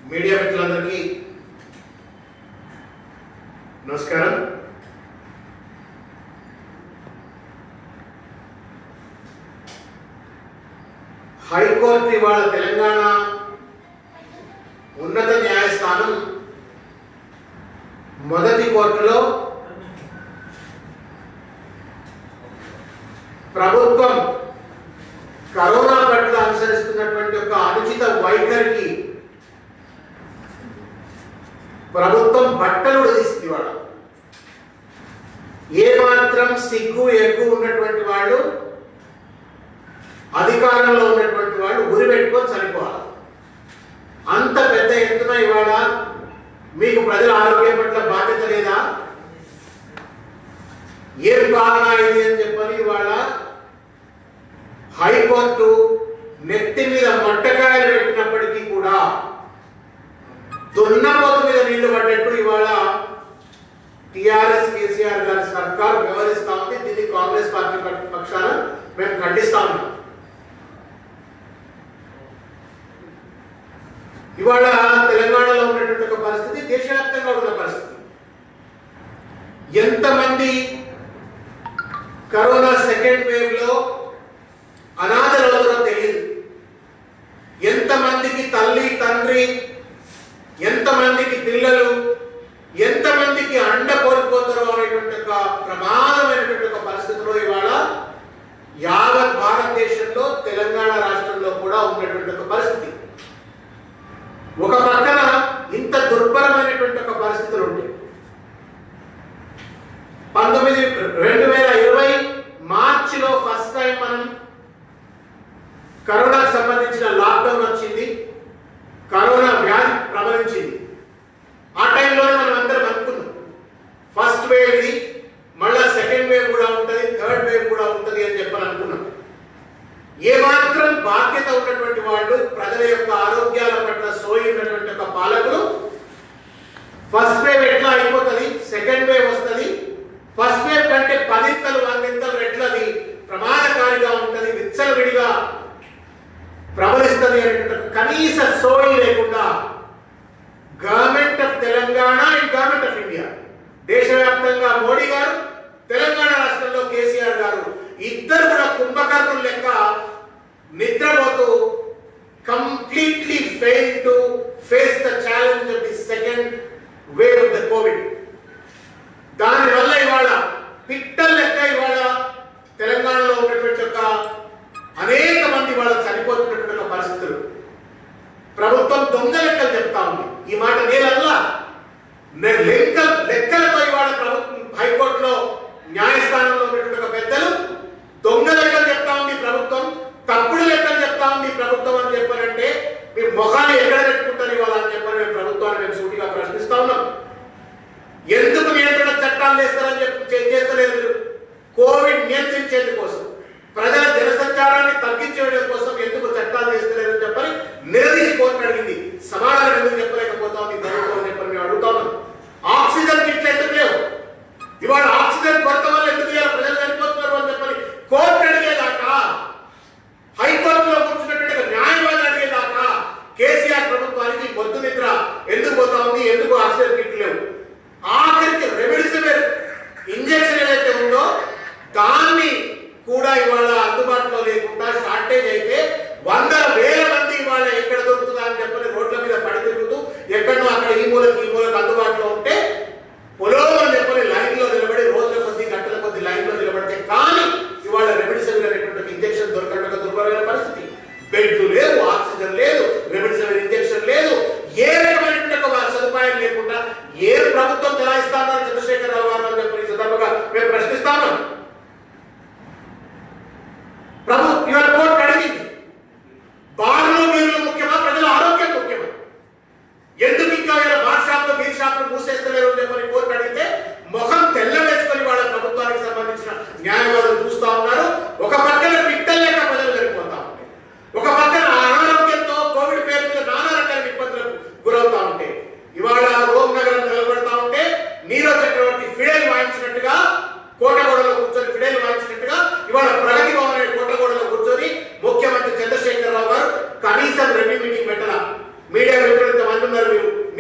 Media మిత్రులందరికీ నమస్కారం. High court ఇవాళ తెలంగాణ ఉన్నత న్యాయస్థానం మొదటి కోర్టులో ప్రభుత్వం కరోనా పట్ల అనుసరిస్తున్నటువంటి ఒక అనుచిత వైఖరికి ప్రభుత్వం బట్టలు ఉడిస్తుంది. వాడు ఏమాత్రం సిగ్గు ఎగ్గు ఉన్నటువంటి వాళ్ళు, అధికారంలో ఉన్నటువంటి వాళ్ళు ఉరి పెట్టుకొని చనిపోవాలి. అంత పెద్ద ఎత్తున ఇవాళ మీకు ప్రజల ఆరోగ్యం పట్ల బాధ్యత లేదా? ఏం కారణం ఇది అని చెప్పని ఇవాళ హైకోర్టు నెత్తి మీద మొట్టకాయలు పెట్టినప్పటికీ కూడా దున్నపోతు మీద నీళ్లు పడ్డట్టు ఇవాళ టిఆర్ఎస్ కేసీఆర్ గారి సర్కార్ వ్యవహరిస్తా ఉంది. దీన్ని కాంగ్రెస్ పార్టీ పక్షాన మేము ఖండిస్తా ఉన్నాం. ఇవాళ తెలంగాణలో ఉన్నటువంటి ఒక పరిస్థితి దేశవ్యాప్తంగా ఉన్న పరిస్థితి. ఎంతమంది కరోనా సెకండ్ వేవ్ లో అనాథలవుతారో తెలియదు. ఎంతమందికి తల్లి తండ్రి, ఎంతమందికి పిల్లలు, ఎంతమందికి అండ కోల్పోతారో అనేటువంటి ఒక ప్రమాదమైనటువంటి ఒక పరిస్థితిలో ఇవాళ యావత్ భారతదేశంలో తెలంగాణ రాష్ట్రంలో కూడా ఉన్నటువంటి ఒక పరిస్థితి. ఒక పక్కన ఇంత దుర్భరమైనటువంటి ఒక పరిస్థితులు ఉంటాయి. 2020 మార్చిలో ఫస్ట్ టైం మనం కరోనాకు సంబంధించిన లాక్డౌన్ వచ్చింది. కరోనా వ్యాధి ప్రబలించింది. ఆ టైంలోనే మనం అందరం అనుకున్నాం ఫస్ట్ వేవ్ ఇది, మళ్ళా సెకండ్ వేవ్ కూడా ఉంటుంది, థర్డ్ వేవ్ కూడా ఉంటుంది అని చెప్పని అనుకున్నాం. ఏమాత్రం బాధ్యత ఉన్నటువంటి వాళ్ళు, ప్రజల యొక్క ఆరోగ్యాల పట్ల సోయి ఉన్నటువంటి ఒక పాలకులు ఫస్ట్ వేవ్ ఎట్లా అయిపోతుంది, సెకండ్ వేవ్ వస్తుంది, ఫస్ట్ వేవ్ కంటే 10 రెట్లది ప్రమాదకారిగా ఉంటుంది, విచ్చలవిడిగా ప్రబలిస్తుంది అనేటువంటి కనీస సోయి లేకుండా government of Telangana and government of India, దేశవ్యాప్తంగా మోడీ గారు, తెలంగాణ రాష్ట్రంలో కేసీఆర్ గారు ఇద్దరు కూడా కుంభకర్ణుల లెక్క నిద్రపోతూ completely fail to face the challenge of the second wave of the Covid. దానివల్ల ఇవాళ పిట్టల లెక్క ఇవాళ తెలంగాణలో ఉన్నటువంటి ఒక అనేక మంది వాళ్ళ చనిపోతున్నటువంటి పరిస్థితులు. ప్రభుత్వం దొంగ లెక్కలు చెప్తా ఉంది. ఈ మాట నేనల్లా, లెక్కలతో ఇవాళ ప్రభుత్వం హైకోర్టులో న్యాయస్థానంలో ఉన్నటువంటి ఒక పెద్దలు దొంగ లెక్కలు చెప్తా ఉంది ప్రభుత్వం, తప్పుడు లెక్కలు చెప్తా ఉంది ప్రభుత్వం అని చెప్పారంటే మీరు మొహాన్ని ఎక్కడ పెట్టుకుంటారు ఇవాళ అని చెప్పని మేము ప్రభుత్వాన్ని మేము సూటిగా ప్రశ్నిస్తా ఉన్నాం. ఎందుకు నియంత్రణ చట్టాలు చేస్తారని చేస్తలేదు? కోవిడ్ నియంత్రించేందుకు కోసం, ప్రజల జనసంచారాన్ని తగ్గించడం కోసం ఎందుకు చట్టాలు చేస్తలేదని చెప్పని నిలదీసి కోర్టు అడిగింది. సమాధానం ఎందుకు చెప్పలేకపోతా ఉంది ప్రభుత్వం అని చెప్పని మేము అడుగుతా ఉన్నాం. ఆక్సిజన్ కిట్లు ఎందుకు లేవు? ఇవాళ ఆక్సిజన్ కొరత వల్ల ఎందుకు ప్రజలు చనిపోతున్నారు అని చెప్పని కోర్టు అడిగేదాకా, హైకోర్టులో కూర్చున్నటువంటి న్యాయవాది అడిగేదాకా కేసీఆర్ ప్రభుత్వానికి మొద్దు నిద్ర ఎందుకు పోతా ఉంది? ఎందుకు ఆక్సిజన్ కిట్లు లేవు? ఆఖరికి రెమిడిసివిర్ ఇంజెక్షన్ ఏదైతే ఉందో దాన్ని కూడా ఇవాళ అందుబాటులో లేకుండా షార్టేజ్ అయితే 100,000 మంది ఇవాళ ఎక్కడ దొరుకుతుందా అని చెప్పని రోడ్ల మీద పడి తిరుగుతూ ఎక్కడో అక్కడ ఈ మూలకు అందుబాటులో ఉంటే పొలం అని చెప్పని లైన్లో నిలబడి రోజుల కొద్ది గంటల కొద్ది లైన్లో నిలబడితే కానీ ఇవాళ రెమిడిసివిర్ అనేటువంటి ఇంజెక్షన్ దొరకడం ఒక దుర్భరమైన పరిస్థితి. బెడ్లు లేవు, ఆక్సిజన్ లేదు, రెమిడిసివిర్ ఇంజెక్షన్ లేదు, ఏ రకమైనటువంటి ఒక సదుపాయం లేకుండా ఏ ప్రభుత్వం చలాయిస్తామని చంద్రశేఖరరావు గారు అని చెప్పి సందర్భంగా మేము ప్రశ్నిస్తాము. ఇవాళ కోర్టు అడిగింది, బార్లు నీళ్లు ముఖ్యమా, ప్రజల ఆరోగ్యం ముఖ్యమా? ఎందుకు ఇంకా భాషా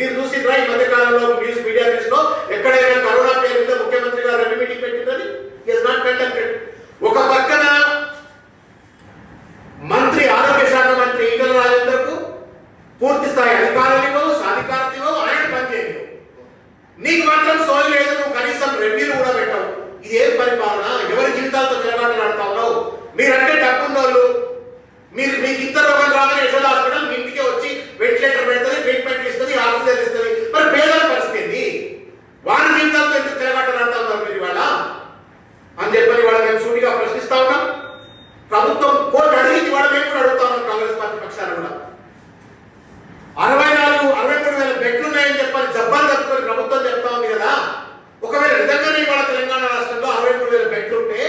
మీరు చూసిండ్రా ఈ మధ్య కాలంలో మీడియా న్యూస్ లో ఎక్కడైనా కరోనా పేరు మీద ముఖ్యమంత్రి గారు రెవెన్యూ మీటింగ్ పెట్టిందని ఇస్ నాట్ కండక్టెడ్. ఒక పక్కన మంత్రి ఆరోగ్య శాఖ మంత్రి ఈటల రాజేందర్ కు పూర్తి స్థాయి అధికారులు సాధికారులు ఆయన పనిచేయవు, నీకు మాత్రం సోయి లేదు, నువ్వు కనీసం రెవెన్యూలు కూడా పెట్టావు. ఇదేం పరిపాలన? ఎవరి జీవితాలతో చెలగాటలాడుతా ఉన్నావు? మీరంటే డబ్బున్న వాళ్ళు, మీకు ఇంత రోగం రాగానే యశోద హాస్పిటల్ మీ ఇంటికే వచ్చి వెంటిలేటర్ పెడుతుంది, ట్రీట్మెంట్ ఇస్తుంది, ఆక్సిజన్ ఇస్తుంది. మరి పేదల పరిస్థితి ఏంది? వారి జీవితాలతో ఎందుకు చెలగాటలాడుతా ఉన్నారు మీరు ఇవాళ అని చెప్పని వాళ్ళ మేము సూటిగా ప్రశ్నిస్తా ఉన్నాం. ప్రభుత్వం కోర్టు అడిగింది, వాళ్ళ మేము కూడా అడుగుతా ఉన్నాం కాంగ్రెస్ పార్టీ పక్షాన కూడా. 63,000 బెడ్లు ఉన్నాయని చెప్పని జబ్బాలు చెప్పుకొని ప్రభుత్వం చెప్తా ఉంది కదా. ఒకవేళ నిజంగానే ఇవాళ తెలంగాణ రాష్ట్రంలో 63,000 బెడ్లు ఉంటే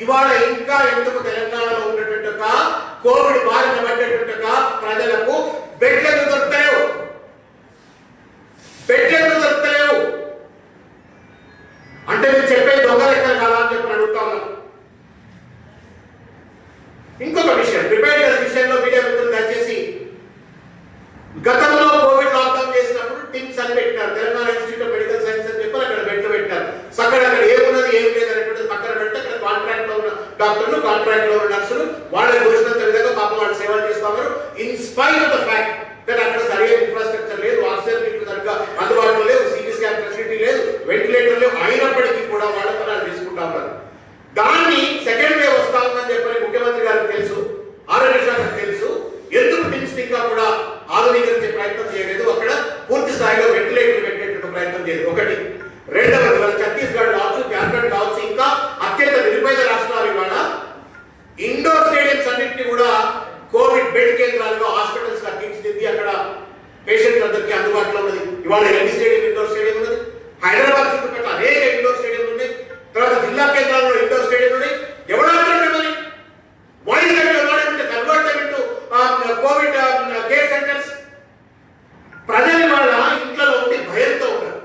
ఇవాళ ఇంకా ఎందుకు తెలంగాణలో ఉన్నటువంటి కోవిడ్ బారిన పడ్డటువంటి ప్రజలకు బెడ్లు దొరుకుతలేవు? అంటే మీరు చెప్పే దొంగ లెక్కలు కాదా అని చెప్పి అడుగుతా ఉన్నాను. ఇంకొక విషయం, ప్రిపేర్నెస్ విషయంలో మీడియా మిత్రులు దయచేసి, గతంలో కోవిడ్ లాక్డౌన్ చేసినప్పుడు టిమ్స్ అని పెట్టినారు, Telangana institute of medical science అని చెప్పి అక్కడ బెడ్లు పెట్టారు. అక్కడ ఏమున్నది ఏం లేదనేటువంటిది పక్కన పెడితే అక్కడ కాంట్రాక్ట్ లో ఉన్న డాక్టర్లు, కాంట్రాక్ట్ లో ఉన్న నర్సులు వాళ్ళకి దోచినంత విధంగా పాపం వాళ్ళు సేవలు చేస్తా ఉన్నారు. In spite of the fact that అక్కడ సరైన ఇన్ఫ్రాస్ట్రక్చర్ లేదు, ఆక్సిజన్ కిట్లు సరిగ్గా అందుబాటులో లేవు, సిటీ స్కాన్ ఫెసిలిటీ లేదు, వెంటిలేటర్ లేవు, అయినప్పటికీ కూడా వాళ్ళ పనులు తీసుకుంటా ఉన్నారు. దాన్ని సెకండ్ వేవ్ వస్తా ఉందని చెప్పని ముఖ్యమంత్రి గారికి తెలుసు, ఆరోగ్య శాఖకు తెలుసు. ఎందుకు టిమ్స్ ఇంకా కూడా ఆధునీకరించే ప్రయత్నం చేయలేదు, అక్కడ పూర్తి స్థాయిలో వెంటిలేటర్లు పెట్టేటువంటి ప్రయత్నం చేయలేదు? ఒకటి. రెండవది, మన ఛత్తీస్గఢ్ కావచ్చు, జార్ఖండ్ కావచ్చు, ఇంకా అత్యంత నిరుపేద రాష్ట్రాలు ఇవాళ ఇండోర్ స్టేడియంస్ అన్నింటినీ కూడా కోవిడ్ బెడ్ కేంద్రాలుగా హాస్పిటల్స్ తీర్చిదిద్ది అక్కడ పేషెంట్ అందరికీ అందుబాటులో ఉన్నది. ఇవాళ ఎల్బీ స్టేడియం ఇండోర్ స్టేడియం ఉన్నది, హైదరాబాద్ చుట్టుపక్కల అనేక ఇండోర్ స్టేడియం ఉన్నాయి, తర్వాత జిల్లా కేంద్రాల్లో ఇండోర్ స్టేడియం ఉన్నాయి. ఎవరంటే కోవిడ్ కేర్ సెంటర్స్ ప్రజలు వాళ్ళ ఇంట్లో ఉండి భయంతో ఉంటారు.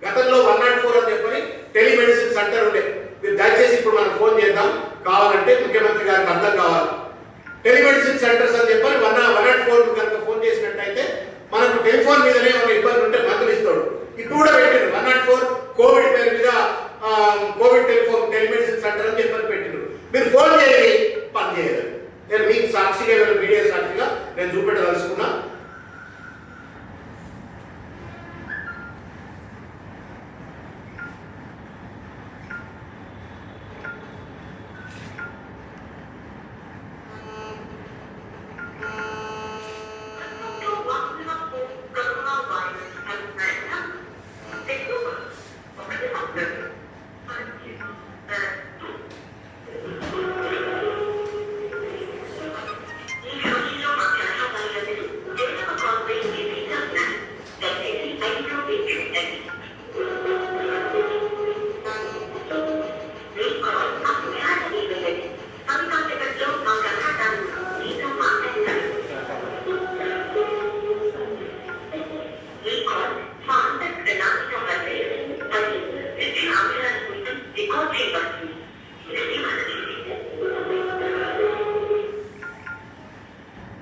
గతంలో 104 అని చెప్పని టెలిమెడిసిన్ సెంటర్ ఉండే. మీరు దయచేసి ఇప్పుడు మనం ఫోన్ చేద్దాం కావాలంటే, ముఖ్యమంత్రి గారికి అర్థం కావాలి. టెలిమెడిసిన్ సెంటర్స్ అని చెప్పని 104 కనుక ఫోన్ చేసినట్టయితే మనకు టెలిఫోన్ మీదనే ఒక ఇబ్బంది ఉంటే మందులు ఇస్తాడు. ఇప్పుడు కూడా పెట్టారు 104 కోవిడ్ పేరు మీద కోవిడ్ టెలిమెడిసిన్ సెంటర్ అని చెప్పని పెట్టారు. మీరు ఫోన్ చేయండి, పని చేయలేదు. నేను మీకు సాక్షిగా, మీడియా సాక్షిగా నేను చూపెట్టదలుచుకున్నా.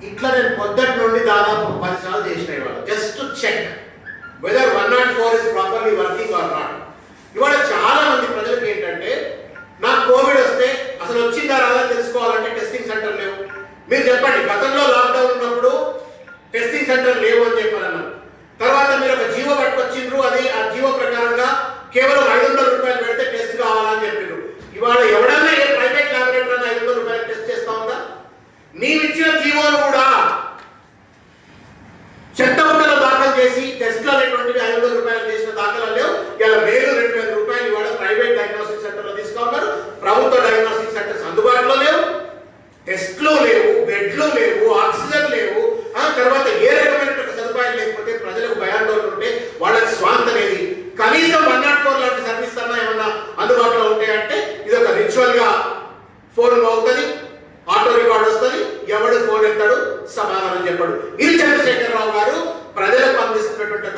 ఇట్లా నేను పొద్దుటి నుండి దాదాపు 10 సార్లు చేసిన ఇవాళ just check whether 104 is properly working or not. ఇవాళ చాలా మంది ప్రజలకు ఏంటంటే, నాకు కోవిడ్ వస్తే అసలు వచ్చిందా రాదా తెలుసుకోవాలంటే టెస్టింగ్ సెంటర్ లేవు. మీరు చెప్పండి, గతంలో లాక్డౌన్ ఉన్నప్పుడు టెస్టింగ్ సెంటర్ లేవు అని చెప్పారన్నారు. తర్వాత మీరు ఒక జీవో పట్టుకొచ్చిండ్రు, అది ఆ జీవో ప్రకారంగా కేవలం 500 రూపాయలు పెడితే టెస్ట్ కావాలని చెప్పిండ్రు. ఇవాళ ఎవడన్నా ఏ ప్రైవేట్ ల్యాబొరేటరీ 500 రూపాయలు టెస్ట్ చేస్తా ఉందా? నీవిచ్చిన జీవోను కూడా చట్టబద్ధంగా దాఖలు చేసి టెస్ట్లు అనేటువంటివి 500 రూపాయలు చేసిన దాఖలు లేవు. ఇలా 1,000-2,000 రూపాయలు ఇవాళ ప్రైవేట్ డయాగ్నోస్టిక్ సెంటర్ లో తీసుకున్నారు. ప్రభుత్వ డయాగ్నోస్టిక్ సెంటర్స్ అందుబాటులో లేవు, టెస్ట్లు లేవు, బెడ్లు లేవు, ఆక్సిజన్ లేవు. తర్వాత ఏ రకమైన సదుపాయాలు లేకపోతే ప్రజలకు భయాందోళన ఉంటే వాళ్ళకి స్వాంత అనేది కనీసం 104 లాంటి సర్వీస్ అన్నా ఏమన్నా అందుబాటులో ఉంటాయంటే ఇది ఒక రిచువల్ గా ఫోన్ అవుతుంది, ఆటో రికార్డ్ వస్తుంది, ఎవడు ఫోన్ ఎత్తాడు, సమాధానం చెప్పాడు. ఇది చంద్రశేఖరరావు గారు ప్రజలకు అందిస్తున్నటువంటి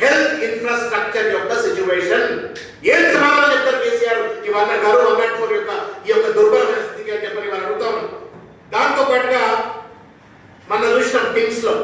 హెల్త్ ఇన్ఫ్రాస్ట్రక్చర్ యొక్క సిచ్యువేషన్. ఏం సమాధానం చెప్తారు కేసీఆర్ ఈ 104 యొక్క ఈ యొక్క దుర్బలమైన స్థితికి అని చెప్పని వాళ్ళు అడుగుతాం. దాంతో పాటుగా మన చూసిన టిమ్స్ లో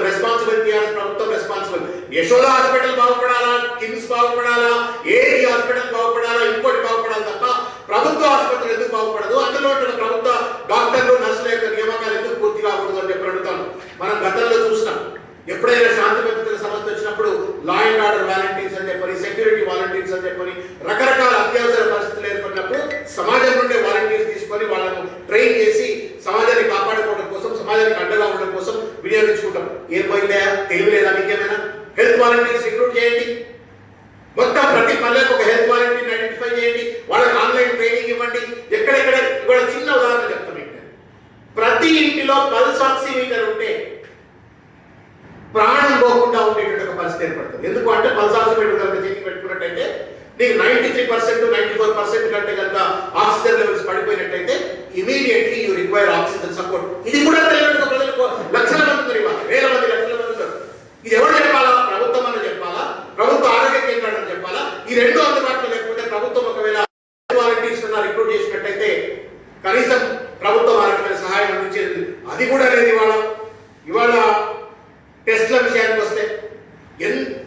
రెస్పాన్సిబుల్, టీఆర్ఎస్ ప్రభుత్వం రెస్పాన్సిబుల్. యశోద హాస్పిటల్ బాగుపడాలా, కిమ్స్ బాగుపడాలా, ఏడి హాస్పిటల్ బాగుపడాలా, ఇంకోటి బాగుపడాలి తప్ప ప్రభుత్వ ఆసుపత్రులు ఎందుకు బాగుపడదు? అందులో ప్రభుత్వ డాక్టర్లు నర్సుల యొక్క నియామకాలు ఎందుకు పూర్తి కాకూడదు అని చెప్పి అడుగుతాను. మనం గతంలో చూసినాం, ఎప్పుడైనా శాంతి భద్రతల సమస్య వచ్చినప్పుడు లా అండ్ ఆర్డర్ వాలంటీర్స్ అని చెప్పని, సెక్యూరిటీ వాలంటీర్స్ అని చెప్పని, రకరకాల అత్యవసర పరిస్థితులు ఏర్పడినప్పుడు సమాజం నుండే వాలంటీర్స్ తీసుకొని వాళ్ళను ట్రైన్ చేసి సమాజాన్ని కాపాడుకోవడం కోసం, సమాజానికి అండగా ఉండడం కోసం వినియోగించుకుంటాం. ఏం పోయిందా? తెలియలేదా మీకేమైనా? హెల్త్ వాలంటీర్స్ రిక్రూట్ చేయండి. మొత్తం ప్రతి పల్లెకు ఒక హెల్త్ వాలంటీర్ని ఐడెంటిఫై చేయండి. వాళ్ళకి ఆన్లైన్ ట్రైనింగ్ ఇవ్వండి. ఎక్కడెక్కడ ఇవాళ చిన్న ఉదాహరణ చెప్తాం. ప్రతి ఇంటిలో పల్స్ ఆక్సిమీటర్ ఉంటే ప్రాణం పోకుండా ఉండేటువంటి ఒక పరిస్థితి ఏర్పడుతుంది. ఎందుకు అంటే పల్స్ ఆక్సిమీటర్ కనుక చెక్ పెట్టుకున్నట్టయితే నీకు 93%, 94% కంటే కనుక ఆక్సిజన్ లెవెల్స్ పడిపోయినట్టయితే immediately you require oxygen support. ఇది కూడా తెలియదు ప్రజలకు. లక్షల మంది ఉన్నారు, ఇవాళ వేల మంది, లక్షల మంది ఉన్నారు. ఇది ఎవరు చెప్పాలా? ప్రభుత్వం అని చెప్పాలా? ప్రభుత్వ ఆరోగ్య కేంద్రాలను చెప్పాలా? ఈ రెండు అందుబాటులో లేకపోతే ప్రభుత్వం ఒకవేళ వాలంటీర్స్ రిక్రూట్ చేసినట్టయితే కనీసం ప్రభుత్వం ఆరోగ్యమైన సహాయం అందించేది అది కూడా లేదు. ఇవాళ టెస్ట్ల విషయానికి వస్తే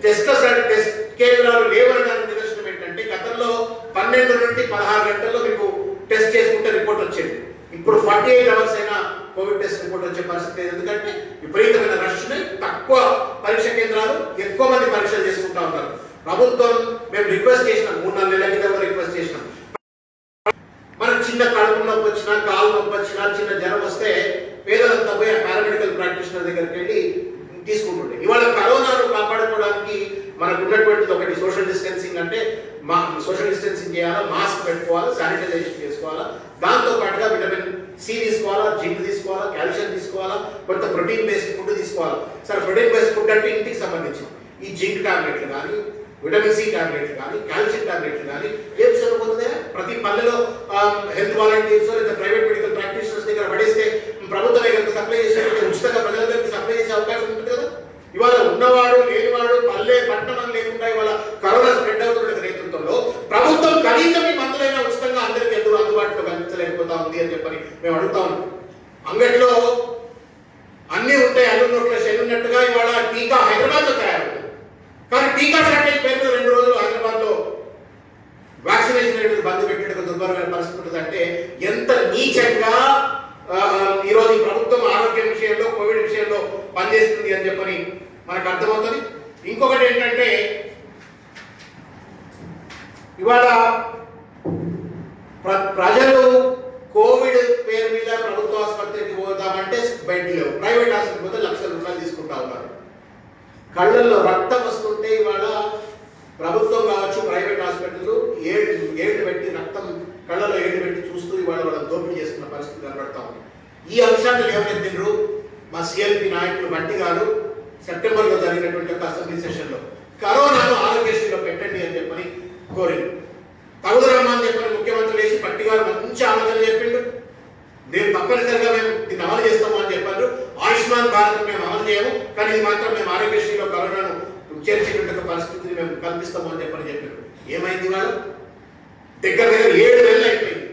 టెస్ట్ కేంద్రాలు లేవనడానికి నిదర్శనం ఏంటంటే గతంలో 12 నుండి 16 గంటల్లో మీకు టెస్ట్ చేసుకుంటే రిపోర్ట్ వచ్చేది. ఇప్పుడు 48 అవర్స్ అయినా కోవిడ్ టెస్ట్ రిపోర్ట్ వచ్చే పరిస్థితి. ఎందుకంటే విపరీతమైన రష్, తక్కువ పరీక్ష కేంద్రాలు, ఎక్కువ మంది పరీక్షలు చేసుకుంటా ఉంటారు. ప్రభుత్వం మేము రిక్వెస్ట్ చేసినాం, 3-4 నెలల క్రితం రిక్వెస్ట్ చేసినాం. మనకు చిన్న కడుపు నొప్పి వచ్చినా, కాలు నొప్పి వచ్చినా, చిన్న జ్వరం వస్తే పేదలంతా పోయి ఆ పారామెడికల్ ప్రాక్టీషనర్ దగ్గరికి వెళ్ళి తీసుకుంటుండే. ఇవాళ కరోనాను కాపాడుకోవడానికి మనకు ఉన్నటువంటిది ఒకటి సోషల్ డిస్టెన్సింగ్. అంటే సోషల్ డిస్టెన్సింగ్ చేయాలా, మాస్క్ పెట్టుకోవాలా, శానిటైజేషన్ చేసుకోవాలా, దాంతో పాటుగా విటమిన్ సి తీసుకోవాలా, జింక్ తీసుకోవాలా, కాల్షియం తీసుకోవాలా, కొంత ప్రోటీన్ బేస్డ్ ఫుడ్ తీసుకోవాలా. సరే, ప్రోటీన్ బేస్డ్ ఫుడ్ అంటే ఇంటికి సంబంధించి ఈ జింక్ టాబ్లెట్లు కానీ, విటమిన్ సి టాబ్లెట్లు కానీ, కాల్షియం టాబ్లెట్లు కానీ ఏం సరిపోతుందా? ప్రతి పల్లెలో హెల్త్ వాలంటీర్స్ లేదా ప్రైవేట్ మెడికల్ ప్రాక్టీషనర్స్ దగ్గర పడేస్తే ప్రభుత్వమే కనుక సప్లై చేసేటట్టు ఉచితంగా ప్రజలందరికీ సప్లై చేసే అవకాశం ఉంటుంది కదా. ఇవాళ ఉన్నవాడు లేనివాడు, పల్లె పట్టణం లేకుండా ఇవాళ కరోనా స్ప్రెడ్ అవుతున్న నేతృత్వంలో ప్రభుత్వం కనీసం ఈ మందులైనా ఉచితంగా అందరికీ ఎందుకు అందుబాటులో కల్పించలేకపోతా ఉంది అని చెప్పని మేము అడుగుతా ఉన్నాం. అంగట్లో అన్ని ఉంటాయి, అల్లున్నట్ల చెల్లున్నట్టుగా ఇవాళ టీకా హైదరాబాద్లో తయారవుతుంది. కానీ టీకా షార్టేజ్ పేరుతో 2 రోజులు హైదరాబాద్లో వ్యాక్సినేషన్ అనేది బంద్ పెట్టేందుకు దుర్భరమైన పరిస్థితి ఉంటుంది. అంటే ఎంత నీచంగా ఈరోజు ఈ ప్రభుత్వం ఆరోగ్యం విషయంలో, కోవిడ్ విషయంలో పనిచేస్తుంది అని చెప్పని మనకు అర్థమవుతుంది. ఇంకొకటి ఏంటంటే ఇవాళ ప్రజలు కోవిడ్ పేరు మీద ప్రభుత్వ ఆసుపత్రికి పోతామంటే బెడ్ లేవు, ప్రైవేట్ ఆసుపత్రికి పోతే లక్షల రూపాయలు తీసుకుంటా ఉన్నారు. కళ్ళల్లో రక్తం వస్తుంటే ఇవాళ ప్రభుత్వం కావచ్చు, ప్రైవేట్ హాస్పిటల్ ఏడు పెట్టి రక్తం కళ్ళలో ఏడు పెట్టి చూస్తూ ఇవాళ వాళ్ళని దోపిడీ చేస్తున్న పరిస్థితి కనబడతా ఉంది. ఈ అంశాన్ని లేవనెత్తిండ్రు మా సిఎల్పి నాయకులు బంటి గారు సెప్టెంబర్లో జరిగినటువంటి ఒక అసెంబ్లీ సెషన్లో. కరోనాను ఆరోగ్యశ్రీలో పెట్టండి అని చెప్పని కోరింది. తగుదరమ్మా అని చెప్పని ముఖ్యమంత్రి లేచి పట్టి గారు మంచి ఆలోచన చెప్పిండు. నేను తప్పనిసరిగా మేము దీన్ని అమలు చేస్తాము అని చెప్పారు. ఆయుష్మాన్ భారత్ మేము అమలు చేయము, కానీ ఇది మాత్రం మేము ఆరోగ్యశ్రీలో కరోనాను చేర్చేటువంటి పరిస్థితిని మేము కల్పిస్తాము అని చెప్పారు. ఏమైంది? వాళ్ళు దగ్గర 7 నెలలు అయిపోయింది.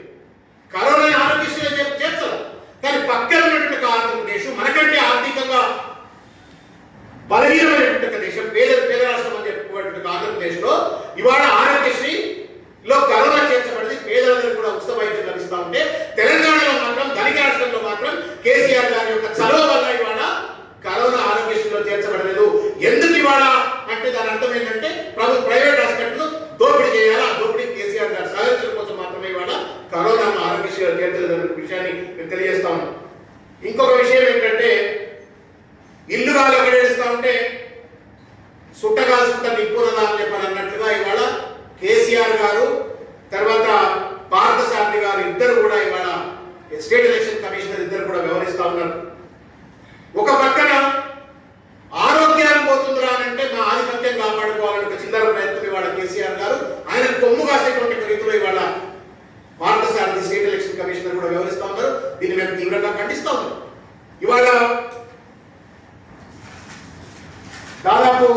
కరోనా ఆరోగ్యశ్రీలో చేర్చాలి, కానీ పక్కన ఉన్నటువంటి ఆంధ్రప్రదేశ్ మనకంటే ఆర్థికంగా బలహీనమైనటువంటి దేశం, పేద రాష్ట్రం అని చెప్పుకున్నటువంటి ఆంధ్రప్రదేశ్లో ఇవాళ ఆరోగ్యశ్రీలో కరోనా చేర్చబడింది. పేదలందరూ కూడా ఉచిత వైద్యం లభిస్తూ ఉంటే తెలంగాణలో మాత్రం, ధనిక రాష్ట్రంలో మాత్రం కేసీఆర్ గారి యొక్క చలవ వల్ల ఇవాళ కరోనా ఆరోగ్యశ్రీలో చేర్చబడలేదు. ఎందుకు ఇవాళ అంటే దాని అర్థం ఏంటంటే ప్రైవేట్ హాస్పిటల్ దోపిడీ చేయాలి. ఆ దోపిడీ కేసీఆర్ గారు సహకరించడం కోసం మాత్రమే ఇవాళ కరోనాను ఆరోగ్యశ్రీలో చేర్చలేదన్న విషయాన్ని మేము తెలియజేస్తా ఉన్నాం. ఇంకొక విషయం ఏంటంటే ఇల్లు గాలి ఎక్కడేస్తా ఉంటే సుట్టగాల్సుకుంటా నిప్పునదా అని చెప్పని అన్నట్లుగా ఇవాళ కేసీఆర్ గారు తర్వాత పార్థసారథి గారు ఇద్దరు కూడా ఇవాళ స్టేట్ ఎలక్షన్ కమిషనర్ ఇద్దరు కూడా వ్యవహరిస్తా ఉన్నారు. ఒక పక్కన ఆరోగ్యాలు పోతుందిరా అంటే మా ఆధిపత్యం కాపాడుకోవాలని ఒక చిల్లర ప్రయత్నం ఇవాళ కేసీఆర్ గారు, ఆయన కొమ్ము కాసేటువంటి రీతిలో ఇవాళ పార్థసారథి స్టేట్ ఎలక్షన్ కమిషనర్ కూడా వ్యవహరిస్తా ఉన్నారు. దీన్ని మేము తీవ్రంగా ఖండిస్తా ఉన్నాం. ఇవాళ దాదాపు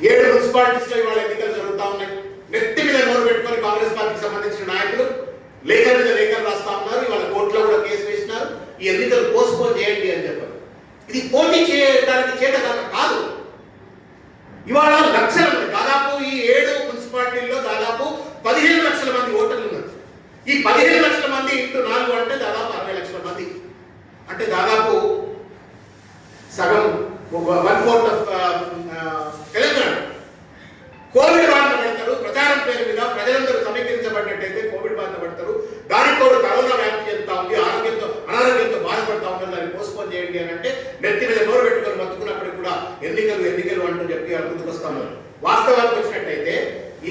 7 మున్సిపాలిటీస్లో ఇవాళ ఎన్నికలు జరుగుతూ ఉన్నాయి. నెత్తి మీద నోరు పెట్టుకొని కాంగ్రెస్ పార్టీకి సంబంధించిన నాయకులు లేఖల మీద లేఖలు రాస్తా ఉన్నారు. ఇవాళ కోర్టులో కూడా కేసు వేసినారు, ఈ ఎన్నికలు పోస్ట్పోన్ చేయండి అని చెప్పారు. ఇది పోటీ చేయడానికి చేతకాక కాదు. ఇవాళ లక్షల మంది, దాదాపు ఈ 7 మున్సిపాలిటీల్లో దాదాపు 15 లక్షల మంది ఓటర్లు ఉన్నారు. ఈ 15 లక్షల మంది ఇంటూ 4 అంటే దాదాపు 60 లక్షల మంది, అంటే దాదాపు సగం 1/4 ఆఫ్ తెలంగాణ కోవిడ్ బారిన పడతారు. ప్రచారం పేరు మీద ప్రజలందరూ సమీకరించబడ్డట్టయితే కోవిడ్ బారిన పడతారు. దానికి కూడా కరోనా వ్యాప్తి చెందుతా ఉంది, అనారోగ్యంతో బాధపడతా ఉంటారు. దాన్ని పోస్ట్పోన్ చేయండి అని అంటే నెత్తి మీద నోరు పెట్టుకొని బతుకున్నప్పటికీ కూడా ఎన్నికలు అంటూ చెప్పి గుర్తుకొస్తా ఉన్నారు. వాస్తవానికి వచ్చినట్టయితే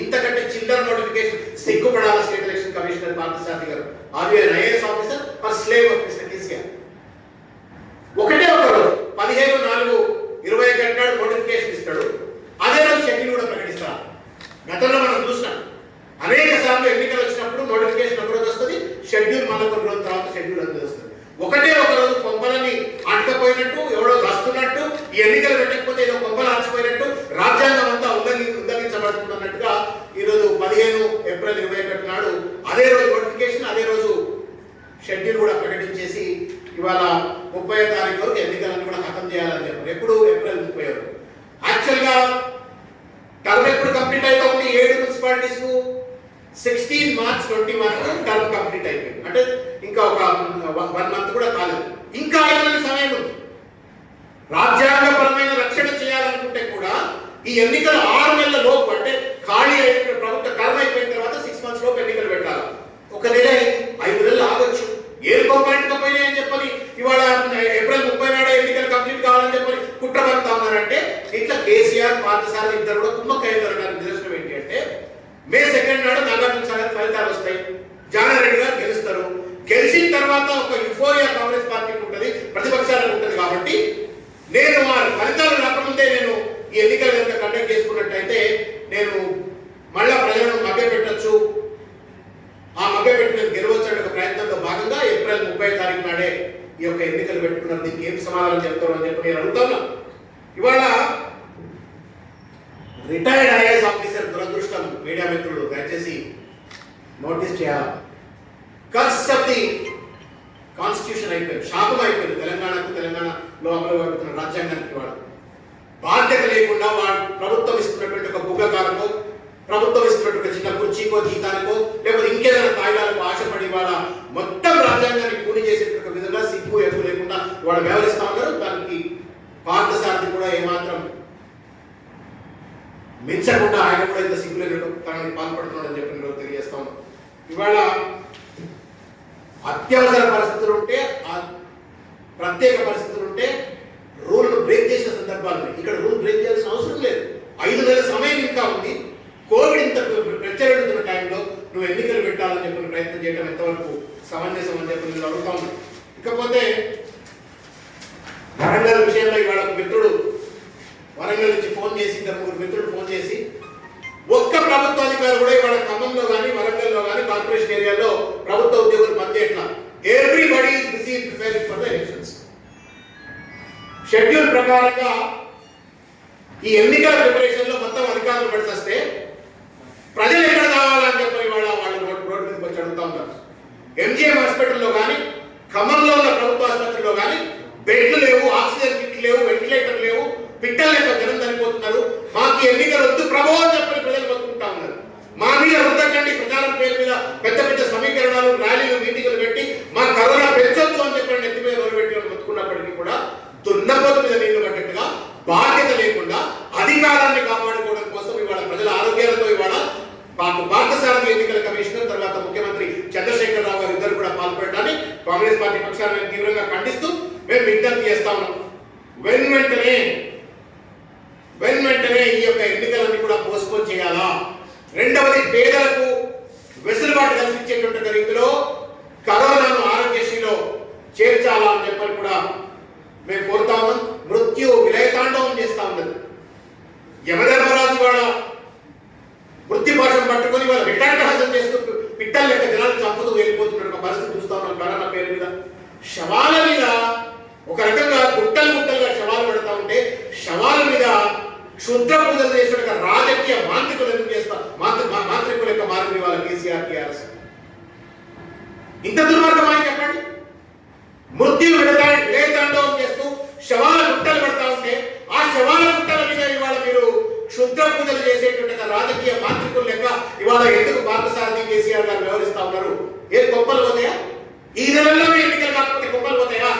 ఇంతకంటే చిల్లర నోటిఫికేషన్ సిగ్గుపడాల స్టేట్ ఎలక్షన్ కమిషనర్ పార్థసారథి గారు. Are you an IAS officer or slave of mister KCR? ఒకటే ఒక రోజు 15/4/21 నాడు నోటిఫికేషన్ ఇస్తాడు, అదే రోజు షెడ్యూల్ కూడా ప్రకటిస్తారు. గతంలో మనం చూసినాం అనేక సార్లు ఎన్నికలు వచ్చినప్పుడు నోటిఫికేషన్ ఒక రోజు వస్తుంది, షెడ్యూల్ మళ్ళీ కొన్ని రోజుల తర్వాత షెడ్యూల్ అనేది వస్తుంది. ఒకటే ఒక రోజు కొంపలని అంటకపోయినట్టు, ఎవడో వస్తున్నట్టు, ఈ ఎన్నికలు పెట్టకపోతే ఏదో కొంపలు ఆర్చిపోయినట్టు, రాజ్యాంగం అంతా ఉల్లంఘించబడుతున్నట్టుగా ఈరోజు 15 ఏప్రిల్ 21 నాడు అదే రోజు నోటిఫికేషన్, అదే రోజు షెడ్యూల్ కూడా ప్రకటించేసి ఇవాళ 30వ తారీఖు వరకు ఎన్నికలను కూడా ఖతం చేయాలని చెప్పారు. ఎప్పుడు? ఏప్రిల్ 30 వరకు. యాక్చువల్గా టర్మ్ ఎప్పుడు కంప్లీట్ అవుతా ఉంది? 7 మున్సిపాలిటీస్ కు 16 మార్చ్ 2021 టర్మ్ కంప్లీట్ అయిపోయింది. అంటే ఇంకా ఒక 1 మంత్ కూడా కాలేదు. ఇంకా 5 నెలల సమయం ఉంది. రాజ్యాంగపరమైన రక్షణ చేయాలనుకుంటే కూడా ఈ ఎన్నికలు 6 నెలల లోపు, అంటే ఖాళీ అయిన ప్రభుత్వ టర్మ్ అయిపోయిన తర్వాత 6 మంత్స్ లోపు ఎన్నికలు పెట్టాలి. ఒక నెల 5 నెలలు ఆగొచ్చు. ఏ కోపాయింట్కపోయినా అని చెప్పని ఇవాళ ఏప్రిల్ 30 నాడే ఎన్నికలు కంప్లీట్ కావాలని చెప్పని కుట్ర పడుతా ఉన్నారంటే ఇట్లా కేసీఆర్ పార్థసారథి ఇద్దరు కూడా కుమ్మక్కయ్య దొరకడానికి నిదర్శనం ఏంటి అంటే మే 2 నాడు నాగార్జున సాగర్ ఫలితాలు వస్తాయి, జానారెడ్డి గారు గెలుస్తారు. గెలిచిన తర్వాత ఒక యుఫోరియా కాంగ్రెస్ పార్టీకి ఉంటుంది, ప్రతిపక్షాలకు ఉంటుంది. కాబట్టి నేను ఆ ఫలితాలు రాకముందే నేను ఈ ఎన్నికలు కనుక కండక్ట్ చేసుకున్నట్టయితే నేను మళ్ళా ప్రజలను మభ్యపెట్టచ్చు, ఆ మభ్యపెట్టి నేను గెలవచ్చు అనే ఒక ప్రయత్నంలో భాగంగా ఏప్రిల్ 30 తారీఖు నాడే ఈ యొక్క ఎన్నికలు పెట్టుకున్నారు. దీనికి ఏం సమాధానం చెప్తారు అని చెప్పి నేను అడుగుతాను. ఇవాళ రిటైర్డ్ ఐఏఎస్ ఆఫీసర్ దురదృష్టం, మీడియా మిత్రులు దయచేసి నోటీస్ చేయాలి. కర్స్ ఆఫ్ ది కాన్స్టిట్యూషన్ అయిపోయింది, శాపం అయిపోయింది తెలంగాణలో అమలు అవుతున్న రాజ్యాంగానికి. వాడు బాధ్యత లేకుండా వాడు ప్రభుత్వం ఇస్తున్నటువంటి ఒక బుగ్గకారకో, ప్రభుత్వం ఇస్తున్నటువంటి చిన్న కుర్చీకో, జీతానికో, లేకపోతే ఇంకేదైనా తాయిలాలకు ఆశపడి వాళ్ళ మొత్తం రాజ్యాంగాన్ని కూలి చేసేటువంటి విధంగా సిగ్గు ఎగ్గు లేకుండా వాడు వ్యవహరిస్తా ఉన్నారు. దానికి పార్థసారథి కూడా ఏమాత్రం మించకుండా ఆయన కూడా ఇంత సిగ్గులేనట్టు తనని పాల్పడుతున్నాడని చెప్పి నేను తెలియజేస్తా ఉన్నాను. ఇవాళ అత్యవసర పరిస్థితులు ఉంటే, ప్రత్యేక పరిస్థితులు ఉంటే రూల్ను బ్రేక్ చేసిన సందర్భాలు. ఇక్కడ రూల్ బ్రేక్ చేయాల్సిన అవసరం లేదు. 5 నెలల సమయం ఇంకా ఉంది. కోవిడ్ ఇంత ప్రచారంతున్న టైంలో నువ్వు ఎన్నికలు పెట్టాలని చెప్పిన ప్రయత్నం చేయడం ఎంతవరకు సమంజసం అని చెప్పి నేను అడుగుతా ఉన్నాను. ఇకపోతే వరంగల్ విషయంలో ఇవాళ మిత్రుడు వరంగల్ నుంచి ఫోన్ చేసి, 2 మిత్రులు ఫోన్ చేసి, ఒక్క ప్రభుత్వ అధికారి కూడా ఇవాళ ఖమ్మంలో కానీ వరంగల్లో కానీ కార్పొరేషన్ ఏరియాలో ప్రభుత్వ ఉద్యోగులు పనిచేయట్లా. Everybody is busy preparing for the elections. Schedule ప్రకారంగా ఈ ఎన్నికల ప్రిపరేషన్ లో మొత్తం అధికారులు పడిస్తే ప్రజలు ఎక్కడ కావాలని చెప్పి ఇవాళ వాళ్ళు రోడ్డు మీదకి వచ్చి అడుగుతా ఉన్నారు. ఎంజీఎం హాస్పిటల్లో కానీ, ఖమ్మంలో ఉన్న ప్రభుత్వ ఆసుపత్రిలో కానీ బెడ్లు లేవు, ఆక్సిజన్ కిట్లు లేవు, వెంటిలేటర్ లేవు, పిట్టల యొక్క జనం చనిపోతున్నారు. మాకు ఎన్నికలు వద్దు ప్రభు అని చెప్పి ప్రజలు బతుకుంటా ఉన్నారు. మా మీద వద్దకండి ప్రచారం పేరు మీద పెద్ద పెద్ద సమీకరణాలు, ర్యాలీలు, మీటింగులు పెట్టి మా కరోనా పెంచొద్దు అని చెప్పి నెత్తి మీద పెట్టి బతుకున్నప్పటికీ కూడా దున్నపోతు మీద నీళ్లు పడ్డట్టుగా బాధ్యత లేకుండా అధికారాన్ని కాపాడుకోవడం కోసం ఇవాళ ప్రజల ఆరోగ్యాలతో ఇవాళ పార్థసారథి ఎన్నికల కమిషనర్ తర్వాత ముఖ్యమంత్రి చంద్రశేఖరరావు గారు ఇద్దరు కూడా పాల్పడటాన్ని కాంగ్రెస్ పార్టీ పక్షాలను తీవ్రంగా ఖండిస్తూ మేము విజ్ఞప్తి చేస్తా ఉన్నాం. వెంటనే ఈ యొక్క ఎన్నికలన్నీ కూడా పోస్ట్పోన్ చేయాలా. రెండవది, పేదలకు వెసులుబాటు కల్పించేటువంటి రీతిలో కరోనాను ఆరోగ్యశ్రీలో చేర్చాలా అని చెప్పని కూడా మేము కోరుతా ఉన్నాం. మృత్యు విలయతాండవం చేస్తా ఉన్నది. యమధర్మరాజు వాళ్ళ వృత్తిపాఠం పట్టుకొని వాళ్ళ విటాటహాసం చేస్తూ పిట్టల లెక్క జనాలు చంపుతూ వెళ్ళిపోతున్న ఒక పరిస్థితి చూస్తా ఉన్నాం. కరోనా పేరు మీద శవాల మీద ఒక రకంగా గుట్టలుగా శవాలు పడతా ఉంటే శవాల మీద క్షుద్ర పూజలు చేసిన రాజకీయ మాంత్రికులు ఎందుకు చేస్తా మాంత్రికుల యొక్క మారింది వాళ్ళ కేసీఆర్ టీఆర్ఎస్. ఇంత దుర్మార్గం అని చెప్పండి. మృత్యు విడతాండవం చేస్తూ శవాల గుట్టలు పడతా ఉంటే ఆ శవాల గుట్టల మీద ఇవాళ మీరు క్షుద్ర పూజలు చేసేటువంటి రాజకీయ మాంత్రికులు లెక్క ఇవాళ ఎందుకు పార్థసారథి కేసీఆర్ గారు వ్యవహరిస్తా ఉన్నారు? ఏ గొప్పలు పోతాయా? ఈ నెలల్లో ఎన్నికలు కాకపోతే గొప్పలు పోతాయా?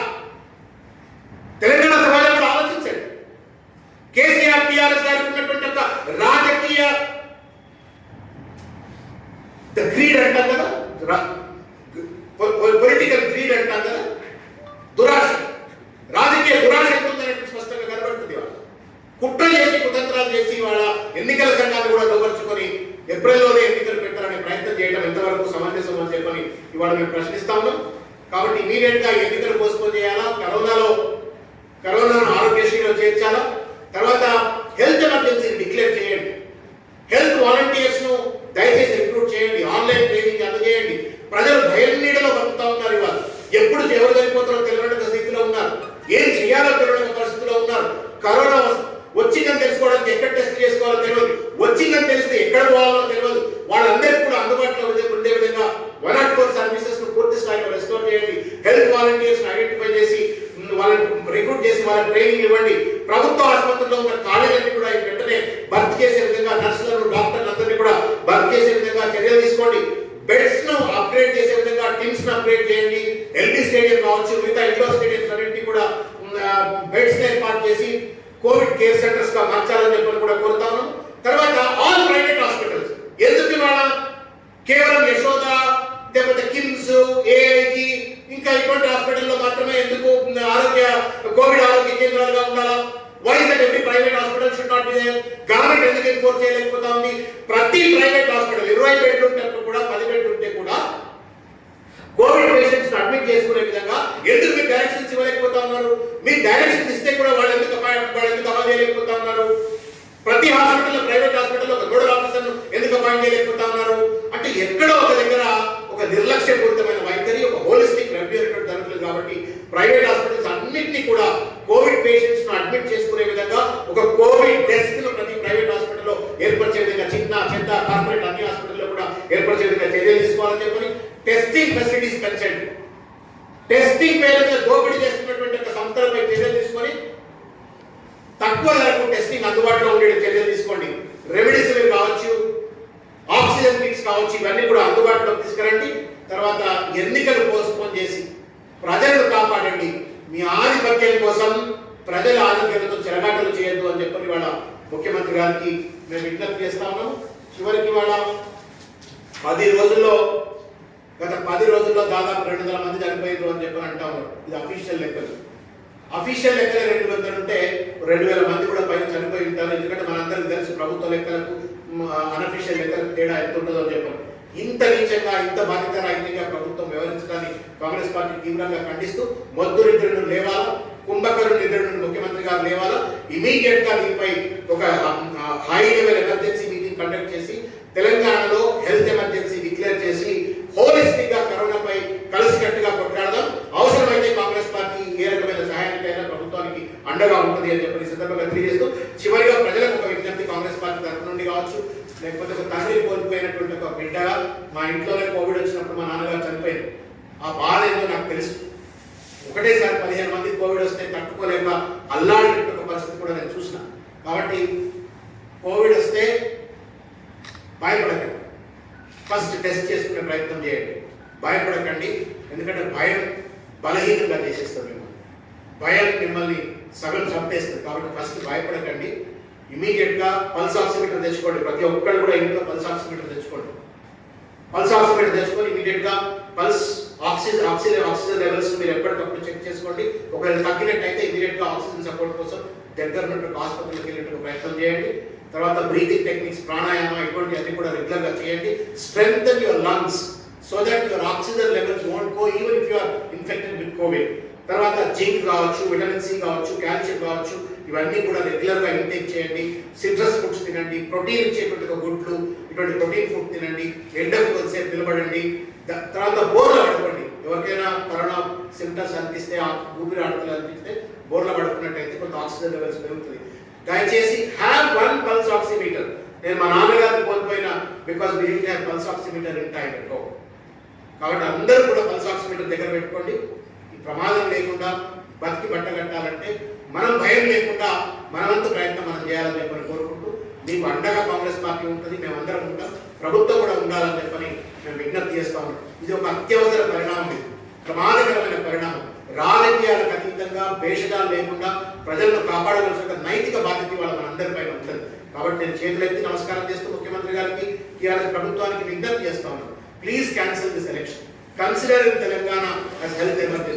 తెలంగాణ సమాజంలో ఆలోచించండి. కేసీఆర్ టీఆర్ఎస్ గారికి ఉన్నటువంటి ఒక రాజకీయ గ్రీడ్ అంటాం కదా, పొలిటికల్ గ్రీడ్ అంటాం కదా, దురాశ, రాజకీయ దురాశ ఎంత ఉందనేది స్పష్టంగా కనబడుతుంది. కుట్ర చేసి కుతంత్రాలు చేసి వాళ్ళ ఎన్నికల సంఘాన్ని కూడా దోపరుచుకొని ఏప్రిల్లోనే ఎన్నికలు పెట్టాలనే ప్రయత్నం చేయడం ఎంతవరకు సమంజసం అని చెప్పని ఇవాళ మేము ప్రశ్నిస్తా ఉన్నాం. కాబట్టి ఇమీడియట్ గా ఎన్నికలు పోస్ట్పోన్ చేయాలా, కరోనాను ఆరోగ్యశ్రీలో చేర్చాలా, తర్వాత హెల్త్ ఎమర్జెన్సీని డిక్లేర్ చేయండి, హెల్త్ వాలంటీర్స్ ను దయచేసి రిక్రూట్ చేయండి, ఆన్లైన్ ట్రైనింగ్ అందజేయండి. ప్రజలు భయం నీడలో బతుకుతా ఉన్నారు. ఇవాళ ఎప్పుడు ఎవరు చనిపోతారో తెలియని స్థితిలో ఉన్నారు, ఏం చేయాలో తెలియని పరిస్థితిలో ఉన్నారు. కరోనా వచ్చిందని తెలుసుకోవడానికి ఎక్కడ టెస్ట్ చేసుకోవాలో తెలియదు, వచ్చిందని తెలిస్తే ఎక్కడ పోవాలో తెలియదు. వాళ్ళందరికీ కూడా అందుబాటులో ఉండే విధంగా 104 సర్వీసెస్ ను పూర్తి స్థాయిలో రెస్టోర్ చేయండి. హెల్త్ వాలంటీర్స్ ఐడెంటిఫై చేసి వాళ్ళని రిక్రూట్ చేసి వాళ్ళకి ట్రైనింగ్ ఇవ్వండి. ప్రభుత్వ ఆసుపత్రుల్లో ఉన్న ఖాళీలన్నీ కూడా వెంటనే భర్తీ చేసే విధంగా నర్సులను డాక్టర్లు అందరినీ కూడా భర్తీ చేసే విధంగా చర్యలు తీసుకోండి. బెడ్స్ ను అప్గ్రేడ్ చేసే విధంగా టీమ్స్ ను అప్గ్రేడ్ చేయండి. ఎల్బీ స్టేడియం కావచ్చు, మిగతా ఇండోర్ స్టేడియంస్ అన్నింటినీ కూడా బెడ్స్ ఏర్పాటు చేసి కోవిడ్ కేర్ సెంటర్స్ గా మార్చాలని చెప్పని కూడా కోరుతాను. తర్వాత ఆల్ ప్రైవేట్ హాస్పిటల్స్ ఎందుకు ఇవాళ కేవలం యశోద, లేకపోతే కిమ్స్, ఏఐజీ ఇంకా ఇటువంటి హాస్పిటల్లో మాత్రమే ఎందుకు కోవిడ్ ఆరోగ్య కేంద్రాలుగా ఉండాలా? Why is that every private hospital should not be there? Government ఎందుకు ఎన్ఫోర్స్ చేయలేకపోతా ఉంది? ప్రతి ప్రైవేట్ హాస్పిటల్ 20 బెడ్లు ఉంటే కూడా 10 బెడ్లు ఉంటే కూడా కోవిడ్ పేషెంట్స్ అడ్మిట్ చేసుకునే విధంగా ఎందుకు మీరు డైరెక్షన్స్ ఇవ్వలేకపోతా ఉన్నారు? మీరు డైరెక్షన్స్ ఇస్తే కూడా వాళ్ళు ఎందుకు అమలు చేయలేకపోతా ఉన్నారు? ప్రతి హాస్పిటల్లో, ప్రైవేట్ హాస్పిటల్లో ఒక నోడల్ ఆఫీసర్ను ఎందుకు అపాయింట్ చేయలేకపోతా ఉన్నారు? అంటే ఎక్కడో ఒక దగ్గర ఒక నిర్లక్ష్యపూరితమైన వైఖరి, ఒక హోలిస్టిక్ రివ్యూ జరుగుతుంది. కాబట్టి ప్రైవేట్ హాస్పిటల్స్ అన్నింటినీ కూడా కోవిడ్ పేషెంట్స్ ను అడ్మిట్ చేసుకునే విధంగా ఒక కోవిడ్ డెస్క్ ను ప్రతి ప్రైవేట్ హాస్పిటల్లో ఏర్పరిచే విధంగా, చిన్న చెత్త కార్పొరేట్ అన్ని హాస్పిటల్లో కూడా ఏర్పరిచే విధంగా చర్యలు తీసుకోవాలని చెప్పని టెస్టింగ్ ఫెసిలిటీస్ పెంచండి. టెస్టింగ్ పేరు మీద దోపిడీ చేస్తున్నటువంటి ఒక సంస్థలపై చర్యలు తీసుకొని తక్కువ ధరకు టెస్టింగ్ అందుబాటులో ఉండే చర్యలు తీసుకోండి. రెమిడిసివిర్ కావచ్చు, ఆక్సిజన్ కిట్స్ కావచ్చు, ఇవన్నీ కూడా అందుబాటులోకి తీసుకురండి. తర్వాత ఎన్నికలు పోస్ట్పోన్ చేసి ప్రజలను కాపాడండి. మీ ఆధిపత్యం కోసం ప్రజల ఆరోగ్యంతో చెరగాటలు చేయొద్దు అని చెప్పని వాళ్ళ ముఖ్యమంత్రి గారికి మేము విజ్ఞప్తి చేస్తా ఉన్నాము. చివరికి వాళ్ళ 10 రోజుల్లో గత 10 రోజుల్లో దాదాపు 200 మంది చనిపోయారు అని చెప్పని అంటా ఉన్నారు. ఇది అఫీషియల్ లెక్కలు. అఫీషియల్ లెక్కలే 200 ఉంటే 2000 మంది కూడా పైన చనిపోయి ఉంటారు. ఎందుకంటే మనందరికీ తెలుసు ప్రభుత్వ లెక్కలకు అనఫీషియల్ లెక్కలకు తేడా ఎంత ఉంటుందో అని చెప్పారు. ఇంత నీచంగా, ఇంత బాధ్యతారహితంగా ప్రభుత్వం వ్యవహరించడాన్ని కాంగ్రెస్ పార్టీ తీవ్రంగా ఖండిస్తూ మొద్దు నిద్రను లేవాలా, కుంభకరు నిద్రను ముఖ్యమంత్రి గారు లేవాలా, ఇమీడియట్ గా దీనిపై ఒక high level emergency meeting conduct చేసి తెలంగాణలో హెల్త్ ఎమర్జెన్సీ డిక్లేర్ చేసి హోలిస్టిక్ గా కరోనాపై కలిసికట్టుగా కొట్లాడదాం. అవసరమైతే కాంగ్రెస్ పార్టీ ఏ రకమైన సహాయానికైనా ప్రభుత్వానికి అండగా ఉంటుంది అని చెప్పి సందర్భంగా తెలియజేస్తూ చివరిగా ప్రజలకు ఒక విజ్ఞప్తి, కాంగ్రెస్ పార్టీ తరఫు నుండి కావచ్చు, లేకపోతే ఒక తండ్రి కోల్పోయినటువంటి ఒక బిడ్డగా, మా ఇంట్లోనే కోవిడ్ వచ్చినప్పుడు మా నాన్నగారు చనిపోయింది, ఆ బాధ ఏంటో నాకు తెలుసు. ఒకటేసారి 15 మంది కోవిడ్ వస్తే తట్టుకోలేక అల్లాడినట్టు ఒక పరిస్థితి కూడా నేను చూసిన. కాబట్టి కోవిడ్ వస్తే భయపడకండి, ఫస్ట్ టెస్ట్ చేసుకునే ప్రయత్నం చేయండి. భయపడకండి, ఎందుకంటే భయం బలహీనంగా చేసేస్తుంది మిమ్మల్ని, భయం మిమ్మల్ని సగం చంపేస్తుంది. కాబట్టి ఫస్ట్ భయపడకండి. ఇమీడియట్ గా పల్స్ ఆక్సిమీటర్ తెచ్చుకోండి. ప్రతి ఒక్కరు కూడా ఇంట్లో పల్స్ ఆక్సిమీటర్ తెచ్చుకోండి. పల్స్ ఆక్సిమీటర్ తెచ్చుకొని ఇమీడియట్ గా పల్స్ ఆక్సిజన్ లెవెల్స్ మీరు ఎప్పటికప్పుడు చెక్ చేసుకోండి. ఒకవేళ తగ్గినట్టయితే ఇమీడియట్ గా ఆక్సిజన్ సపోర్ట్ కోసం దగ్గర ఉన్నటువంటి ఆసుపత్రికి వెళ్ళేందుకు ప్రయత్నం చేయండి. తర్వాత బ్రీతింగ్ టెక్నిక్స్, ప్రాణాయామం ఇటువంటి అన్ని కూడా రెగ్యులర్ గా చేయండి. Strengthen your lungs so that your oxygen levels won't go even if you are infected with Covid. తర్వాత జింక్ కావచ్చు, విటమిన్ సి కావచ్చు, కాల్షియం కావచ్చు, ఇవన్నీ కూడా రెగ్యులర్ గా ఇంటేక్ చేయండి. సిట్రస్ ఫుడ్స్ తినండి, ప్రోటీన్ ఇచ్చేటువంటి గుడ్లు, ఇటువంటి ప్రోటీన్ ఫుడ్ తినండి. ఎండకు కొద్దిసేపు నిలబడండి. తర్వాత బోర్ల పడుకోండి. ఎవరికైనా కరోనా సింప్టమ్స్ అనిపిస్తే, ఊపిరి ఆడతలు అనిపిస్తే బోర్ల పడుకున్నట్టయితే కొంత ఆక్సిజన్ లెవెల్స్ పెరుగుతుంది. దయచేసి హ్యావ్ 1 పల్స్ ఆక్సిమీటర్. నేను మా నాన్నగారిని కోల్పోయినా because we didn't have pulse oximeter in time at home. కాబట్టి అందరూ కూడా పల్స్ ఆక్సిమీటర్ దగ్గర పెట్టుకోండి. ఈ ప్రమాదం లేకుండా బతికి బట్టగట్టాలంటే మనం భయం లేకుండా మనవంతు ప్రయత్నం మనం చేయాలని చెప్పని కోరుకుంటూ, మీకు అండగా కాంగ్రెస్ పార్టీ ఉంటుంది, మేమందరం ఉంటాం, ప్రభుత్వం కూడా ఉండాలని చెప్పని మేము విజ్ఞప్తి చేస్తాము. ఇది ఒక అత్యవసర పరిణామం, ఇది ప్రమాదకరమైన పరిణామం. రాజకీయాలకు అతీతంగా భేషజాలు లేకుండా ప్రజలను కాపాడవలసిన నైతిక బాధ్యత వాళ్ళ మనందరిపైన ఉంటుంది. కాబట్టి నేను చేతులెత్తి నమస్కారం చేస్తూ ముఖ్యమంత్రి గారికి, టీఆర్ఎస్ ప్రభుత్వానికి విజ్ఞప్తి చేస్తా ఉన్నాను. Please cancel this election, consider in Telangana as health emergency.